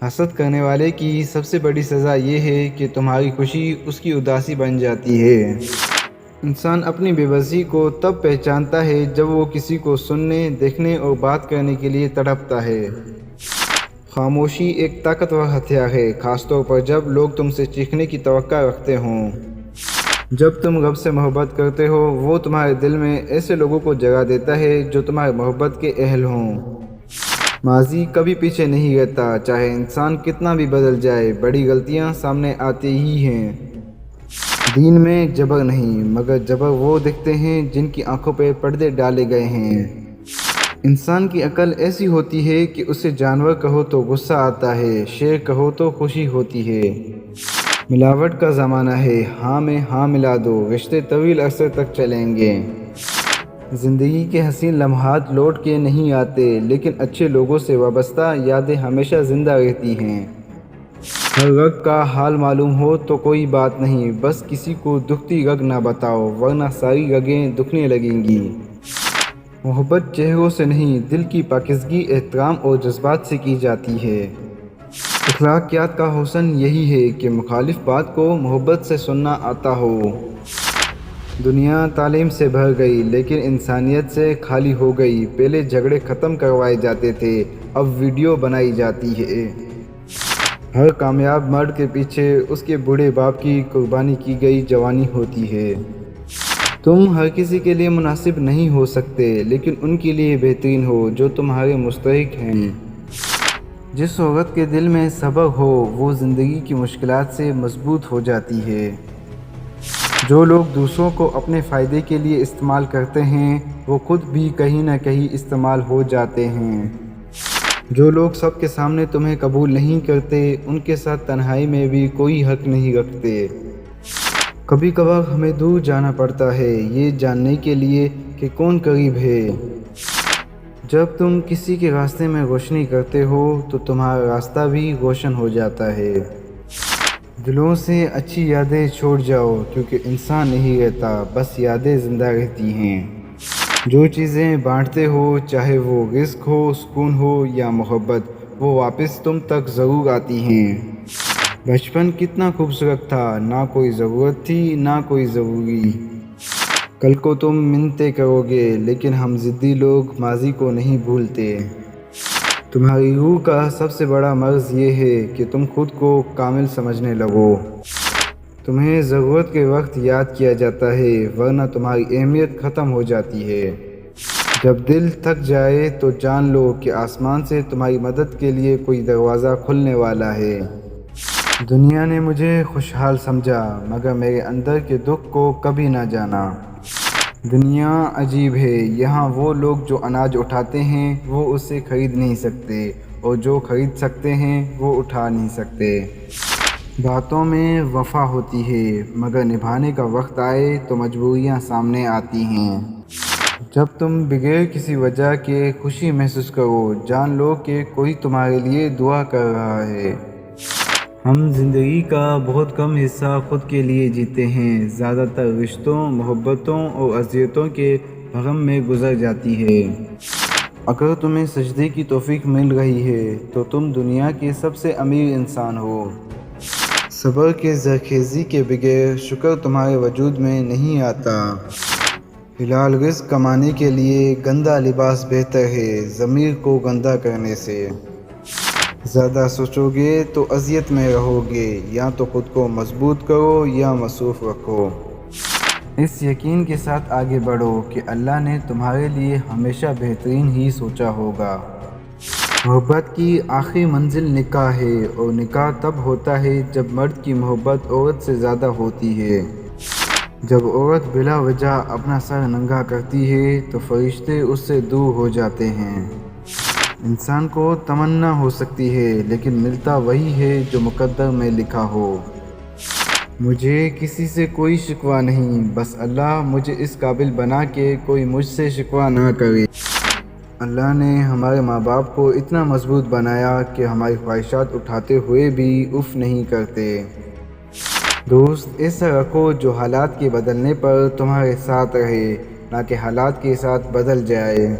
حسد کرنے والے کی سب سے بڑی سزا یہ ہے کہ تمہاری خوشی اس کی اداسی بن جاتی ہے۔ انسان اپنی بے بسی کو تب پہچانتا ہے جب وہ کسی کو سننے، دیکھنے اور بات کرنے کے لیے تڑپتا ہے۔ خاموشی ایک طاقتور ہتھیار ہے، خاص طور پر جب لوگ تم سے چیخنے کی توقع رکھتے ہوں۔ جب تم رب سے محبت کرتے ہو، وہ تمہارے دل میں ایسے لوگوں کو جگہ دیتا ہے جو تمہاری محبت کے اہل ہوں۔ ماضی کبھی پیچھے نہیں رہتا، چاہے انسان کتنا بھی بدل جائے، بڑی غلطیاں سامنے آتی ہی ہیں۔ دین میں جبر نہیں، مگر جبر وہ دکھتے ہیں جن کی آنکھوں پہ پردے ڈالے گئے ہیں۔ انسان کی عقل ایسی ہوتی ہے کہ اسے جانور کہو تو غصہ آتا ہے، شیر کہو تو خوشی ہوتی ہے۔ ملاوٹ کا زمانہ ہے، ہاں میں ہاں ملا دو، رشتے طویل عرصے تک چلیں گے۔ زندگی کے حسین لمحات لوٹ کے نہیں آتے، لیکن اچھے لوگوں سے وابستہ یادیں ہمیشہ زندہ رہتی ہیں۔ ہر رگ کا حال معلوم ہو تو کوئی بات نہیں، بس کسی کو دکھتی رگ نہ بتاؤ، ورنہ ساری رگیں دکھنے لگیں گی۔ محبت چہروں سے نہیں، دل کی پاکیزگی، احترام اور جذبات سے کی جاتی ہے۔ اخلاقیات کا حسن یہی ہے کہ مخالف بات کو محبت سے سننا آتا ہو۔ دنیا تعلیم سے بھر گئی، لیکن انسانیت سے خالی ہو گئی۔ پہلے جھگڑے ختم کروائے جاتے تھے، اب ویڈیو بنائی جاتی ہے۔ ہر کامیاب مرد کے پیچھے اس کے بوڑھے باپ کی قربانی کی گئی جوانی ہوتی ہے۔ تم ہر کسی کے لیے مناسب نہیں ہو سکتے، لیکن ان کے لیے بہترین ہو جو تمہارے مستحق ہیں۔ جس عورت کے دل میں صبر ہو، وہ زندگی کی مشکلات سے مضبوط ہو جاتی ہے۔ جو لوگ دوسروں کو اپنے فائدے کے لیے استعمال کرتے ہیں، وہ خود بھی کہیں نہ کہیں استعمال ہو جاتے ہیں۔ جو لوگ سب کے سامنے تمہیں قبول نہیں کرتے، ان کے ساتھ تنہائی میں بھی کوئی حق نہیں رکھتے۔ کبھی کبھار ہمیں دور جانا پڑتا ہے، یہ جاننے کے لیے کہ کون قریب ہے۔ جب تم کسی کے راستے میں روشنی کرتے ہو تو تمہارا راستہ بھی روشن ہو جاتا ہے۔ دلوں سے اچھی یادیں چھوڑ جاؤ، کیونکہ انسان نہیں رہتا، بس یادیں زندہ رہتی ہیں۔ جو چیزیں بانٹتے ہو، چاہے وہ رزق ہو، سکون ہو یا محبت، وہ واپس تم تک ضرور آتی ہیں۔ بچپن کتنا خوبصورت تھا، نہ کوئی ضرورت تھی نہ کوئی ضروری۔ کل کو تم منتیں کرو گے، لیکن ہم ضدی لوگ ماضی کو نہیں بھولتے۔ تمہاری روح کا سب سے بڑا مرض یہ ہے کہ تم خود کو کامل سمجھنے لگو۔ تمہیں ضرورت کے وقت یاد کیا جاتا ہے، ورنہ تمہاری اہمیت ختم ہو جاتی ہے۔ جب دل تھک جائے تو جان لو کہ آسمان سے تمہاری مدد کے لیے کوئی دروازہ کھلنے والا ہے۔ دنیا نے مجھے خوشحال سمجھا، مگر میرے اندر کے دکھ کو کبھی نہ جانا۔ دنیا عجیب ہے، یہاں وہ لوگ جو اناج اٹھاتے ہیں وہ اسے خرید نہیں سکتے، اور جو خرید سکتے ہیں وہ اٹھا نہیں سکتے۔ باتوں میں وفا ہوتی ہے، مگر نبھانے کا وقت آئے تو مجبوریاں سامنے آتی ہیں۔ جب تم بغیر کسی وجہ کے خوشی محسوس کرو، جان لو کہ کوئی تمہارے لیے دعا کر رہا ہے۔ ہم زندگی کا بہت کم حصہ خود کے لیے جیتے ہیں، زیادہ تر رشتوں، محبتوں اور اذیتوں کے بھرم میں گزر جاتی ہے۔ اگر تمہیں سجدے کی توفیق مل رہی ہے تو تم دنیا کے سب سے امیر انسان ہو۔ صبر کے زرخیزی کے بغیر شکر تمہارے وجود میں نہیں آتا۔ حلال رزق کمانے کے لیے گندا لباس بہتر ہے ضمیر کو گندا کرنے سے۔ زیادہ سوچو گے تو اذیت میں رہو گے، یا تو خود کو مضبوط کرو یا مصروف رکھو۔ اس یقین کے ساتھ آگے بڑھو کہ اللہ نے تمہارے لیے ہمیشہ بہترین ہی سوچا ہوگا۔ محبت کی آخری منزل نکاح ہے، اور نکاح تب ہوتا ہے جب مرد کی محبت عورت سے زیادہ ہوتی ہے۔ جب عورت بلا وجہ اپنا سر ننگا کرتی ہے تو فرشتے اس سے دور ہو جاتے ہیں۔ انسان کو تمنا ہو سکتی ہے، لیکن ملتا وہی ہے جو مقدر میں لکھا ہو۔ مجھے کسی سے کوئی شکوہ نہیں، بس اللہ مجھے اس قابل بنا کہ کوئی مجھ سے شکوہ نہ کرے۔ اللہ نے ہمارے ماں باپ کو اتنا مضبوط بنایا کہ ہماری خواہشات اٹھاتے ہوئے بھی اف نہیں کرتے۔ دوست ایسا رکھو جو حالات کے بدلنے پر تمہارے ساتھ رہے، نہ کہ حالات کے ساتھ بدل جائے۔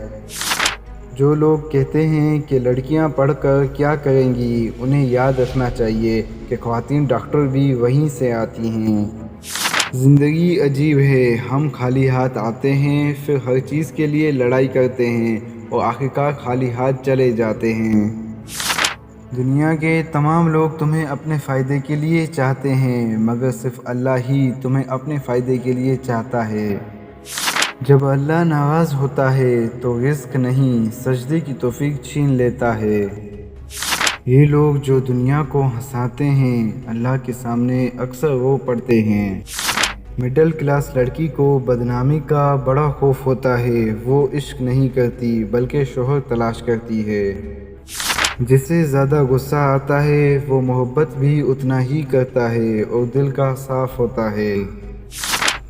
جو لوگ کہتے ہیں کہ لڑکیاں پڑھ کر کیا کریں گی، انہیں یاد رکھنا چاہیے کہ خواتین ڈاکٹر بھی وہیں سے آتی ہیں۔ زندگی عجیب ہے، ہم خالی ہاتھ آتے ہیں، پھر ہر چیز کے لیے لڑائی کرتے ہیں اور آخرکار خالی ہاتھ چلے جاتے ہیں۔ دنیا کے تمام لوگ تمہیں اپنے فائدے کے لیے چاہتے ہیں، مگر صرف اللہ ہی تمہیں اپنے فائدے کے لیے چاہتا ہے۔ جب اللہ ناراض ہوتا ہے تو رزق نہیں، سجدے کی توفیق چھین لیتا ہے۔ یہ لوگ جو دنیا کو ہنساتے ہیں، اللہ کے سامنے اکثر رو پڑتے ہیں۔ مڈل کلاس لڑکی کو بدنامی کا بڑا خوف ہوتا ہے، وہ عشق نہیں کرتی بلکہ شوہر تلاش کرتی ہے۔ جسے زیادہ غصہ آتا ہے وہ محبت بھی اتنا ہی کرتا ہے اور دل کا صاف ہوتا ہے۔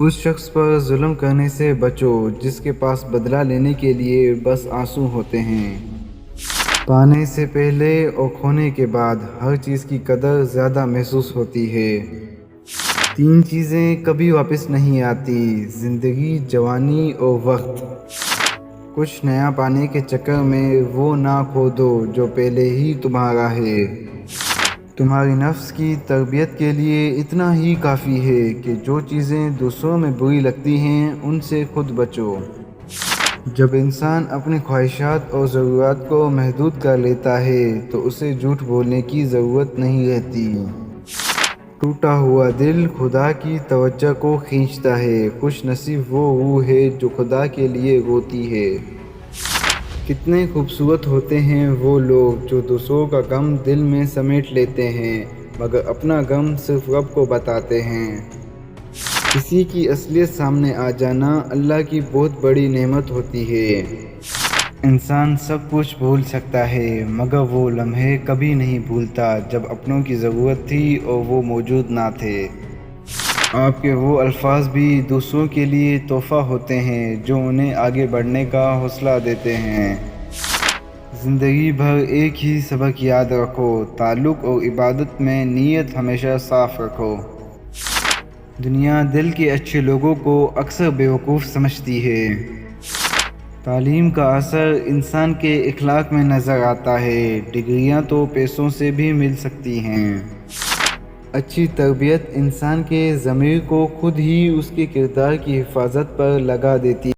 اس شخص پر ظلم کرنے سے بچو جس کے پاس بدلہ لینے کے لیے بس آنسو ہوتے ہیں۔ پانے سے پہلے اور کھونے کے بعد ہر چیز کی قدر زیادہ محسوس ہوتی ہے۔ 3 چیزیں کبھی واپس نہیں آتی: زندگی، جوانی اور وقت۔ کچھ نیا پانے کے چکر میں وہ نہ کھو دو جو پہلے ہی تمہارا ہے۔ تمہاری نفس کی تربیت کے لیے اتنا ہی کافی ہے کہ جو چیزیں دوسروں میں بری لگتی ہیں ان سے خود بچو۔ جب انسان اپنی خواہشات اور ضروریات کو محدود کر لیتا ہے تو اسے جھوٹ بولنے کی ضرورت نہیں رہتی۔ ٹوٹا ہوا دل خدا کی توجہ کو کھینچتا ہے۔ خوش نصیب وہ روح ہے جو خدا کے لیے روتی ہے۔ کتنے خوبصورت ہوتے ہیں وہ لوگ جو دوسروں کا غم دل میں سمیٹ لیتے ہیں مگر اپنا غم صرف رب کو بتاتے ہیں۔ کسی کی اصلیت سامنے آ جانا اللہ کی بہت بڑی نعمت ہوتی ہے۔ انسان سب کچھ بھول سکتا ہے مگر وہ لمحے کبھی نہیں بھولتا جب اپنوں کی ضرورت تھی اور وہ موجود نہ تھے۔ آپ کے وہ الفاظ بھی دوسروں کے لیے تحفہ ہوتے ہیں جو انہیں آگے بڑھنے کا حوصلہ دیتے ہیں۔ زندگی بھر ایک ہی سبق یاد رکھو: تعلق اور عبادت میں نیت ہمیشہ صاف رکھو۔ دنیا دل کے اچھے لوگوں کو اکثر بیوقوف سمجھتی ہے۔ تعلیم کا اثر انسان کے اخلاق میں نظر آتا ہے۔ ڈگریاں تو پیسوں سے بھی مل سکتی ہیں۔ اچھی تربیت انسان کے ضمیر کو خود ہی اس کے کردار کی حفاظت پر لگا دیتی ہے۔